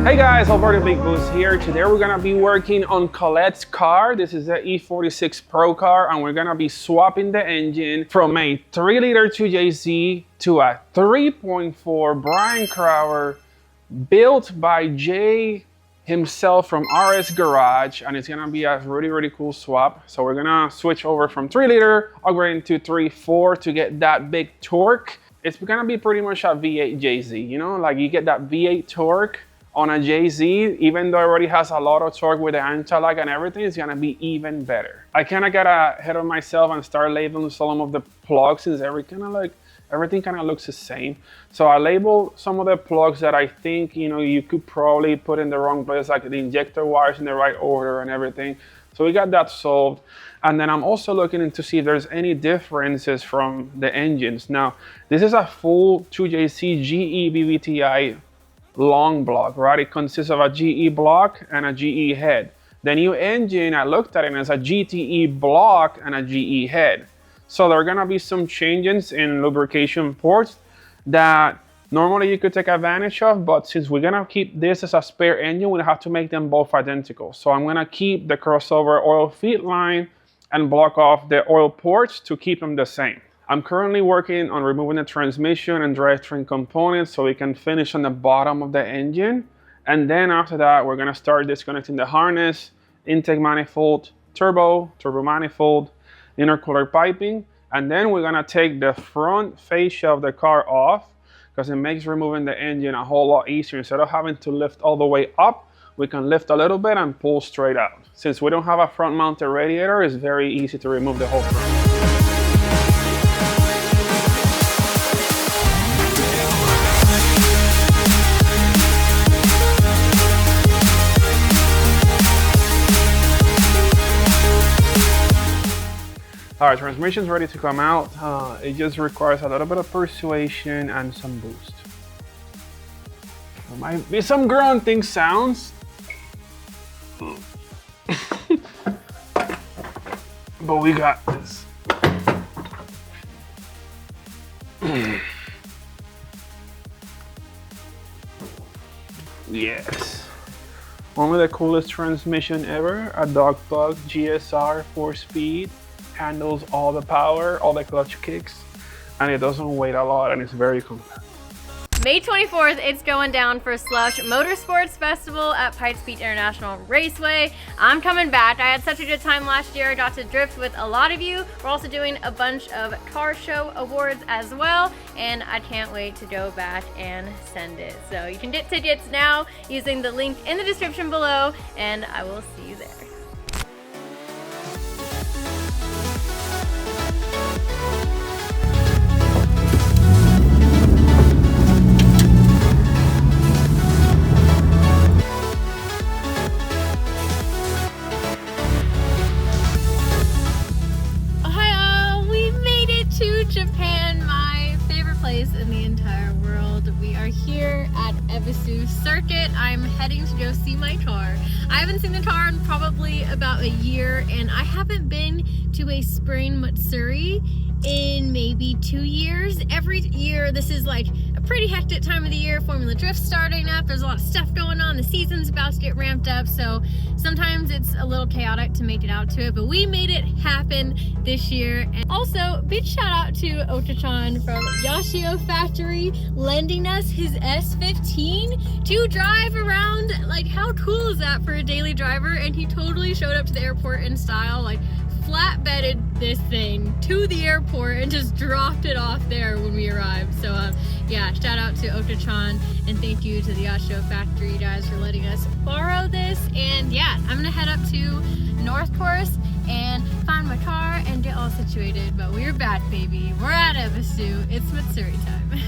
Hey guys, Alberto Big Boost here. Today we're gonna be working on Collette's car. This is the E46 Pro car, and we're gonna be swapping the engine from a 3-liter 2JZ to a 3.4 Brian Crower built by Jay himself from RS Garage, and it's gonna be a really cool swap. So we're gonna switch over from 3-liter, upgrading to 3.4 to get that big torque. It's gonna be pretty much a V8 JZ, you know, like you get that V8 torque on a JZ, even though it already has a lot of torque with the anti-lock and everything, it's gonna be even better. I kind of got ahead of myself and start labeling some of the plugs, since everything kind of looks the same. So I labeled some of the plugs that I think, you know, you could probably put in the wrong place, like the injector wires in the right order and everything. So we got that solved. And then I'm also looking to see if there's any differences from the engines. Now, this is a full 2JZ GE BVTI long block, right? It consists of a GE block and a GE head. The new engine, I looked at it as a GTE block and a GE head. So there are gonna be some changes in lubrication ports that normally you could take advantage of, but since we're gonna keep this as a spare engine, we'll have to make them both identical. So I'm gonna keep the crossover oil feed line and block off the oil ports to keep them the same. I'm currently working on removing the transmission and drivetrain components so we can finish on the bottom of the engine. And then after that, we're gonna start disconnecting the harness, intake manifold, turbo manifold, intercooler piping. And then we're gonna take the front fascia of the car off because it makes removing the engine a whole lot easier. Instead of having to lift all the way up, we can lift a little bit and pull straight out. Since we don't have a front mounted radiator, it's very easy to remove the whole front. All right, transmission's ready to come out. It just requires a little bit of persuasion and some boost. There might be some grunting sounds. But we got this. Yes. One of the coolest transmission ever, a Dogbug GSR 4-speed. Handles all the power, all the clutch kicks, and it doesn't weigh a lot, and it's very compact. May 24th, it's going down for Slush Motorsports Festival at Pikes Peak International Raceway. I'm coming back. I had such a good time last year. I got to drift with a lot of you. We're also doing a bunch of car show awards as well, and I can't wait to go back and send it. So you can get tickets now using the link in the description below, and I will see you there. Japan, my favorite place in the entire world. We are here at Ebisu Circuit. I'm heading to go see my car. I haven't seen the car in probably about a year, and I haven't been to a Spring Matsuri in maybe 2 years. Every year, this is like a pretty hectic time of the year. Formula Drift's starting up. There's a lot of stuff going on. The season's about to get ramped up, so sometimes it's a little chaotic to make it out to it, but we made it happen this year. And also, big shout out to Otachan from Yashio Factory lending us his S15 to drive around. Like, how cool is that for a daily driver? And he totally showed up to the airport in style, like flatbedded this thing to the airport and just dropped it off there when we arrived. So yeah, shout out to Otachan, and thank you to the Yashio Factory guys for letting us borrow this. And yeah, I'm gonna head up to North Course and find my car and get all situated. But we're back, baby. We're at Ebisu. It's Matsuri time.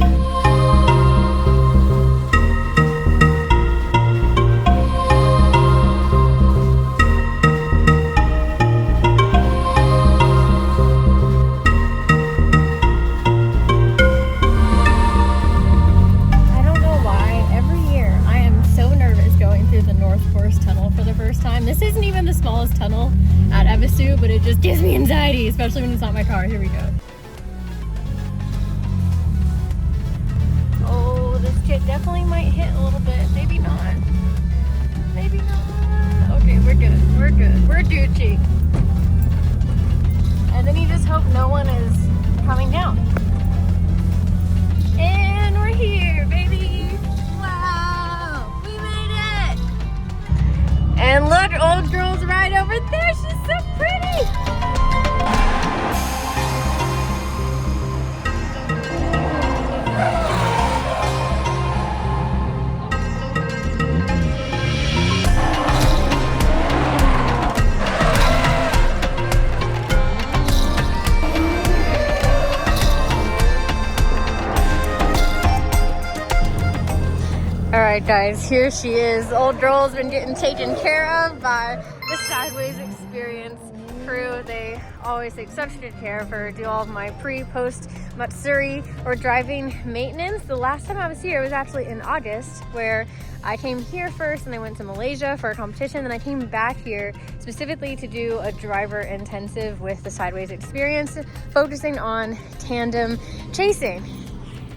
This isn't even the smallest tunnel at Ebisu, but it just gives me anxiety, especially when it's not my car. Here we go. Oh, this chick definitely might hit a little bit. Maybe not. Maybe not. Okay, we're good. We're good. We're Gucci. And then you just hope no one is coming down. And we're here, baby. Wow, we made it. And look, old girl's right over there. She's so pretty. Alright guys, here she is. Old girl's been getting taken care of by the Sideways Experience crew. They always take such good care of her, do all of my pre-post Matsuri or driving maintenance. The last time I was here was actually in August, where I came here first and I went to Malaysia for a competition, and I came back here specifically to do a driver intensive with the Sideways Experience, focusing on tandem chasing.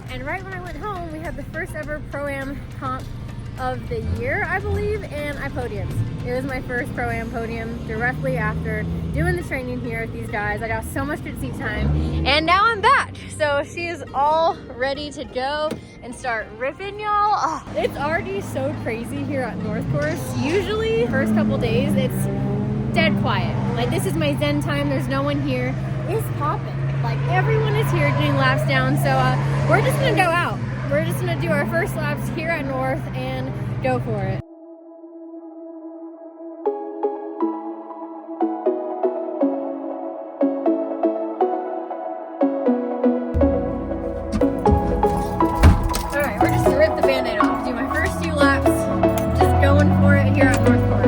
And right when I went home, we had the first ever Pro-Am comp of the year, I believe, and I podiumed. It was my first Pro-Am podium directly after doing the training here with these guys. I got so much good seat time, and now I'm back. So she is all ready to go and start ripping, y'all. Oh, it's already so crazy here at North Course. Usually, first couple days, it's dead quiet. Like, this is my zen time. There's no one here. It's popping. Like, everyone is here getting laps down, so we're just gonna go out. We're just gonna do our first laps here at North and go for it. Alright, we're just gonna rip the band-aid off. Do my first few laps, just going for it here at North Course.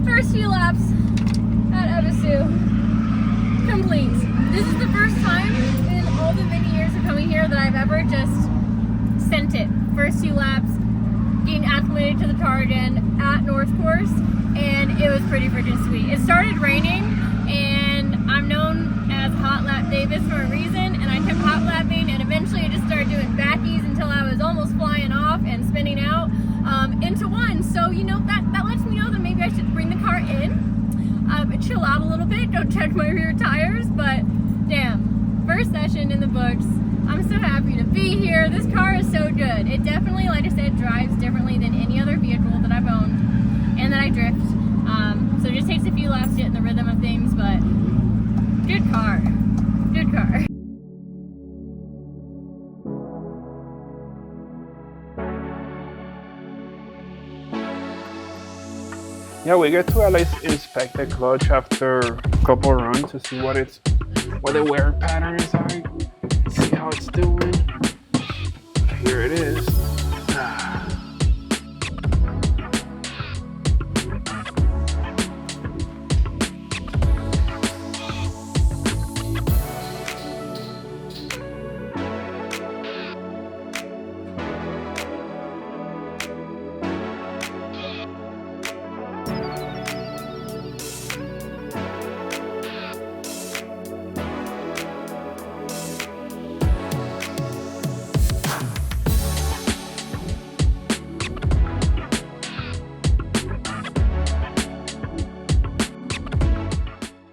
First few laps at Ebisu complete. This is the first time in all the many years of coming here that I've ever just sent it. First few laps, getting acclimated to the car again at North Course, and it was pretty freaking sweet. It started raining, and I'm known as Hot Lap Davis for a reason, and I kept hot lapping, and eventually I just started doing backies until I was almost flying off and spinning out into one. So, you know, that lets me know that maybe I should bring the car in, chill out a little bit, don't check my rear tires, but damn, first session in the books. I'm so happy to be here. This car is so good. It definitely, like I said, drives differently than any other vehicle that I've owned and that I drift. So it just takes a few laps to get in the rhythm of things, but good car. Good car. Yeah, we get to at least inspect the clutch after a couple runs to see what the wear pattern is like, see how it's doing. Here it is.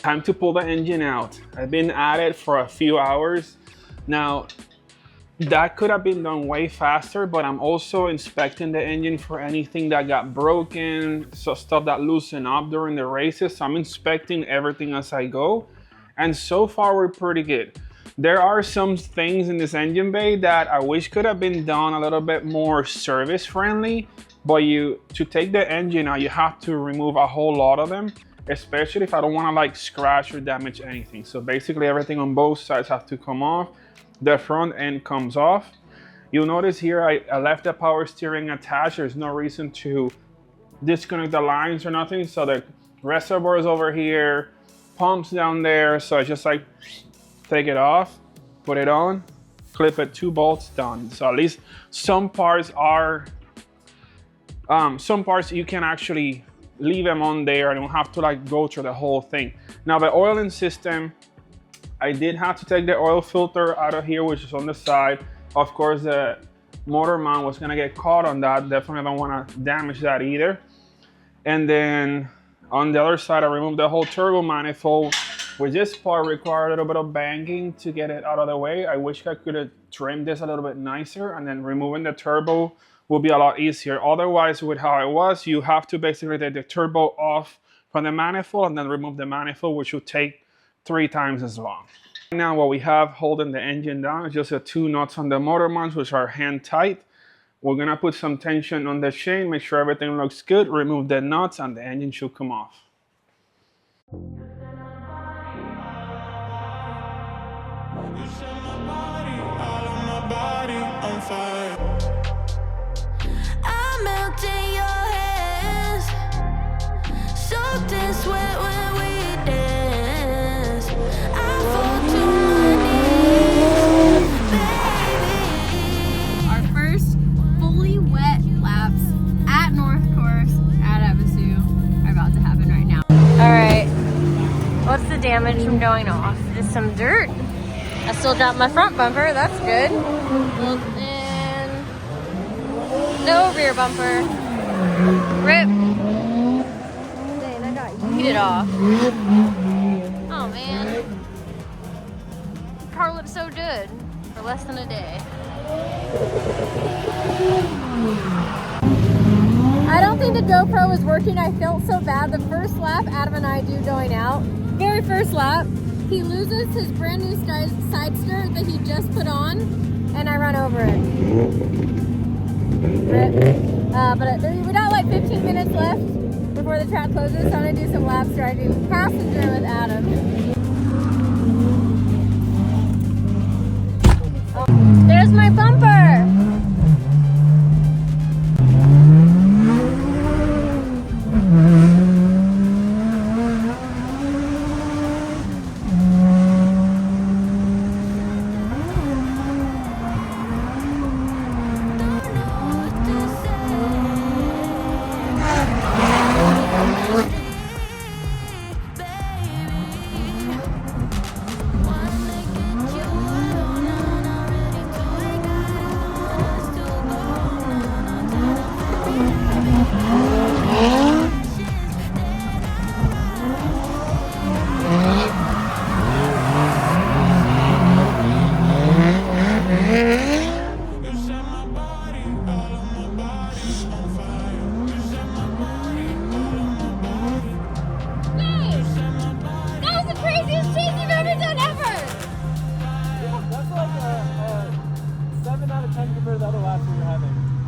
Time to pull the engine out. I've been at it for a few hours. Now, That could have been done way faster, but I'm also inspecting the engine for anything that got broken, so stuff that loosened up during the races. So I'm inspecting everything as I go. And so far we're pretty good. There are some things in this engine bay that I wish could have been done a little bit more service friendly, but to take the engine out, you have to remove a whole lot of them, especially if I don't want to like scratch or damage anything. So basically everything on both sides have to come off. The front end comes off. You'll notice here I left the power steering attached. There's no reason to disconnect the lines or nothing. So the reservoir is over here, pumps down there. So I just like take it off, put it on, clip it, 2 bolts, done. So at least some parts are, some parts you can actually leave them on there and you don't have to like go through the whole thing. Now the oiling system, I did have to take the oil filter out of here, which is on the side. Of course, the motor mount was gonna get caught on that. Definitely don't wanna damage that either. And then on the other side, I removed the whole turbo manifold, which this part required a little bit of banging to get it out of the way. I wish I could have trimmed this a little bit nicer, and then removing the turbo will be a lot easier. Otherwise, with how it was, you have to basically take the turbo off from the manifold and then remove the manifold, which will take 3 times as long. Now what we have holding the engine down is just the 2 nuts on the motor mounts, which are hand tight. We're gonna put some tension on the chain, make sure everything looks good, remove the nuts, and the engine should come off. I melt in your hands, soaked in sweat when we dance. I fall to my knees, baby. Our first fully wet laps at North Course at Ebisu are about to happen right now. All right, what's the damage from going off? Just some dirt. I still dropped my front bumper, that's good. And no rear bumper. Rip. Dang, I got yeeted off. Oh man. The car looks so good for less than a day. I don't think the GoPro was working. I felt so bad. The first lap, Adam and I do going out. Very first lap, he loses his brand new side skirt that he just put on, and I run over it. But we got like 15 minutes left before the track closes, so I'm gonna do some laps driving passenger with Adam. There's my bumper!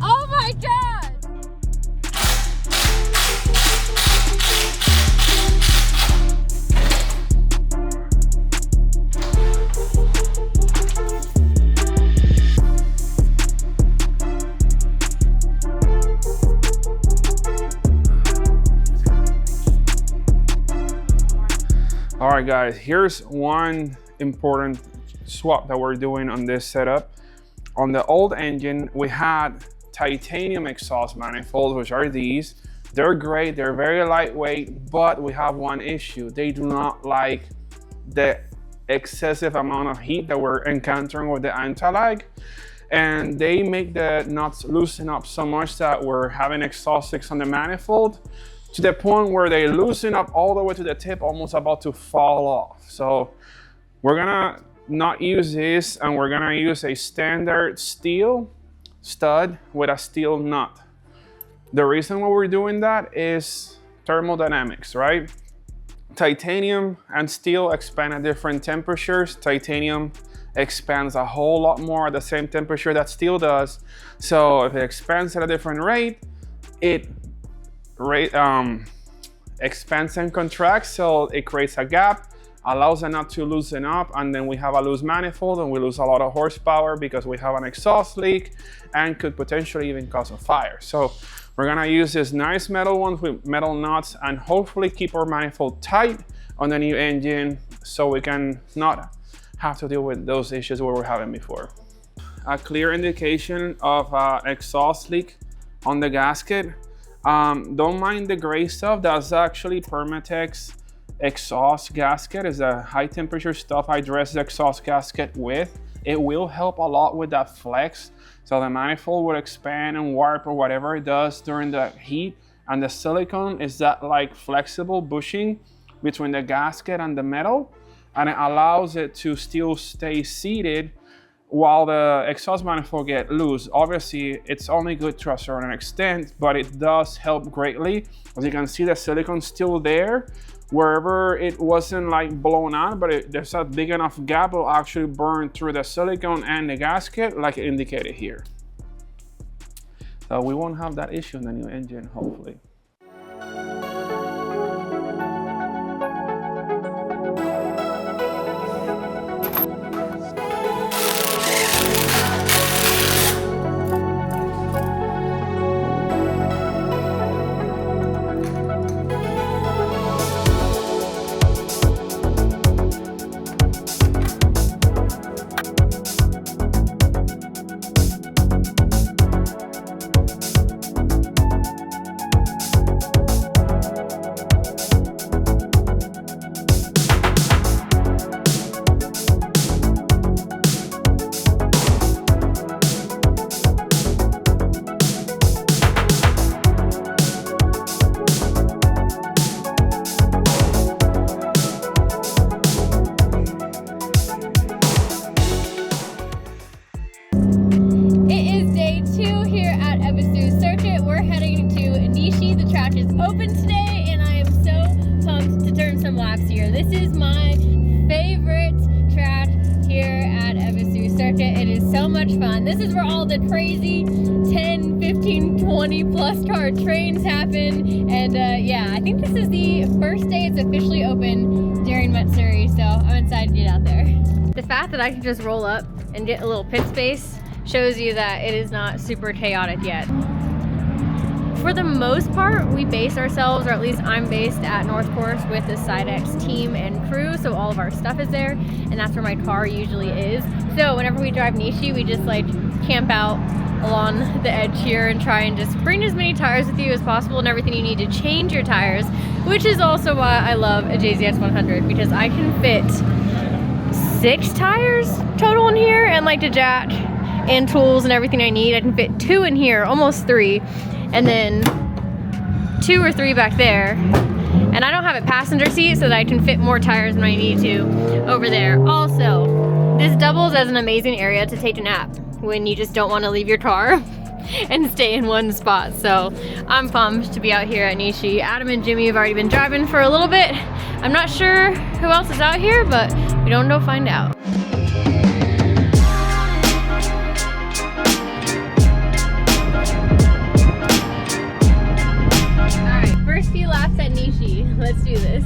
Oh my god! All right guys, here's one important swap that we're doing on this setup. On the old engine, we had titanium exhaust manifolds, which are these. They're great, they're very lightweight, but we have one issue. They do not like the excessive amount of heat that we're encountering with the anti-lag. And they make the nuts loosen up so much that we're having exhaust leaks on the manifold, to the point where they loosen up all the way to the tip, almost about to fall off. So we're gonna not use this, and we're gonna use a standard steel stud with a steel nut. The reason why we're doing that is thermodynamics, right? Titanium and steel expand at different temperatures. Titanium expands a whole lot more at the same temperature that steel does. So if it expands at a different rate, it expands and contracts, so it creates a gap, allows it not to loosen up, and then we have a loose manifold and we lose a lot of horsepower because we have an exhaust leak and could potentially even cause a fire. So we're gonna use this nice metal ones with metal nuts and hopefully keep our manifold tight on the new engine so we can not have to deal with those issues we were having before. A clear indication of exhaust leak on the gasket. Don't mind the gray stuff. That's actually Permatex exhaust gasket. Is a high temperature stuff I dress the exhaust gasket with. It will help a lot with that flex. So the manifold will expand and warp or whatever it does during the heat. And the silicone is that like flexible bushing between the gasket and the metal. And it allows it to still stay seated while the exhaust manifold get loose. Obviously, it's only good to a certain extent, but it does help greatly. As you can see, the silicone's still there. Wherever it wasn't like blown out, but there's a big enough gap, it'll actually burn through the silicone and the gasket like indicated here. So we won't have that issue in the new engine, hopefully. open today and I am so pumped to turn some laps here. This is my favorite track here at Ebisu Circuit. It is so much fun. This is where all the crazy 10, 15, 20 plus car trains happen. And yeah, I think this is the first day it's officially open during Matsuri, so I'm excited to get out there. The fact that I can just roll up and get a little pit space shows you that it is not super chaotic yet. For the most part, we base ourselves, or at least I'm based at North Course with the SideX team and crew, so all of our stuff is there, and that's where my car usually is. So whenever we drive Nishi, we just like camp out along the edge here and try and just bring as many tires with you as possible and everything you need to change your tires, which is also why I love a JZX100, because I can fit 6 tires total in here, and like the jack and tools and everything I need. I can fit 2 in here, almost 3. And then 2 or 3 back there. And I don't have a passenger seat so that I can fit more tires when I need to over there. Also, this doubles as an amazing area to take a nap when you just don't want to leave your car and stay in one spot. So I'm pumped to be out here at Nishi. Adam and Jimmy have already been driving for a little bit. I'm not sure who else is out here, but we don't know, find out. Few laps at Nishi. Let's do this.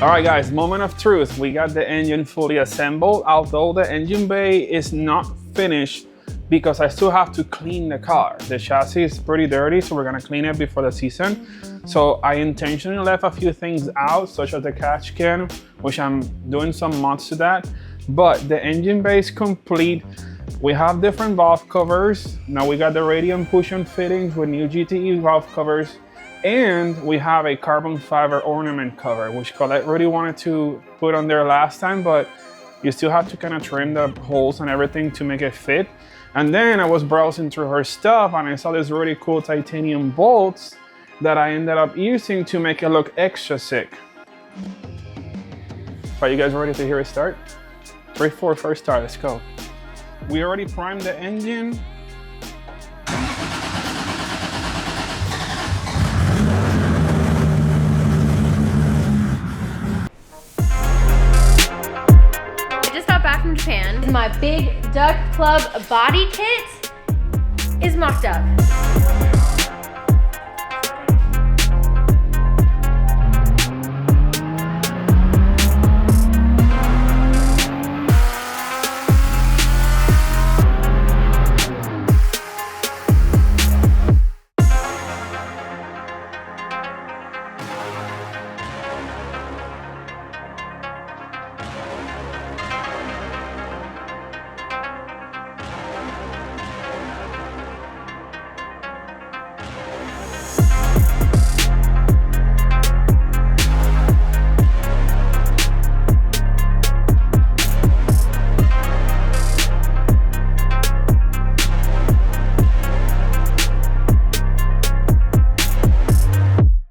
All right guys, moment of truth. We got the engine fully assembled, although the engine bay is not finished because I still have to clean the car. The chassis is pretty dirty, so we're gonna clean it before the season. So I intentionally left a few things out, such as the catch can, which I'm doing some mods to that. But the engine bay is complete. We have different valve covers. Now we got the radium push-on fittings with new GTE valve covers, and we have a carbon fiber ornament cover, which Collete really wanted to put on there last time, but you still have to kind of trim the holes and everything to make it fit. And then I was browsing through her stuff and I saw these really cool titanium bolts that I ended up using to make it look extra sick. Are you guys ready to hear it start? 3.4 first start, let's go. We already primed the engine. I just got back from Japan. My big duck club body kit is mocked up.